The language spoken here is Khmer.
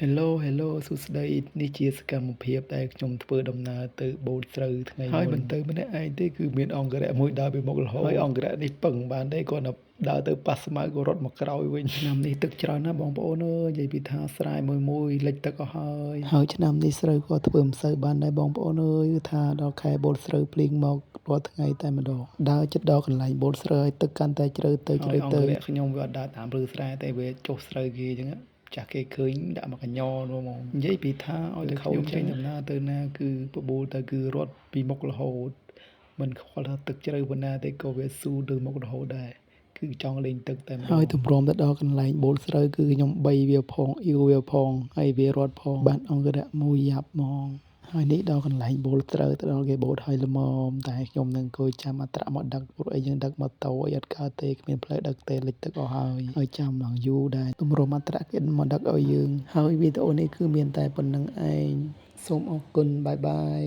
Hello សួស្តីនេះជាសកម្មភាពដែលខ្ញុំធ្វើដំណើរទៅបូតស្រូវថ្ងៃមុនហើយមិនទៅម្នាក់ឯងទេគឺមានអង្គរៈមួយដើរពីមុខរហូតហើយអង្គរៈនេះពឹងបានទេគាត់ទៅដើរទៅប៉ាស្មៅក៏រត់មកក្រោយវិញឆ្នាំនេះទឹកច្រើនណាស់បងប្អូនអើយនិយាយពីថាស្រែមួយលិចទឹកអស់ហើយឆ្នាំនេះស្រូវក៏ធ្វើមិនសូវបានដែរបងប្អូនអើយគឺថាដល់ខែបូតស្រូវភ្លៀងមករាល់ថ្ងៃតែម្ដងដើរចិត្តដល់កន្លែងបូតស្រូវហើយទឹកកាន់តែជ្រៅទៅអង្គរៈខ្ញុំវាអត់ដើរតាមឬស្រែទេវាចុះស្រូវគេអញ្ចឹងចាស់គេឃើញដាក់មកកញ្ញនោះហ្មងនិយាយពីថាឲ្យតែខ្ញុំចេញដំណើរទៅណាគឺបបួលទៅគឺរត់ពីមុខរហូតមិនខ្វល់ថាទឹកជ្រៅប៉ុណ្ណាទេក៏វាស៊ូទៅមុខរហូតដែរគឺចង់លេងទឹកតែម្ដងហើយទម្រាំទៅដល់កន្លែងបូតស្រូវគឺខ្ញុំបីវាផងអ៊ីវវាផងហើយវារត់ផងបានអង្គរៈមួយយ៉ាប់ហ្មងហើយនេះដល់កន្លែងបូតស្រូវទៅដល់គេបូតហើយល្មមតែខ្ញុំនឹងអង្គុយចាំអត្រាក់មកដឹកព្រោះអីយើងដឹកម៉ូតូអីអត់កើតទេគ្មានផ្លូវដឹកទេលិចទឹកអស់ហើយចាំឡើងយូរដែរទម្រាំអត្រាក់គេមកដឹកឲ្យយើងហើយវីដេអូនេះគឺមានតែប៉ុណ្្នឹងឯងសូមអរគុណបាយបាយ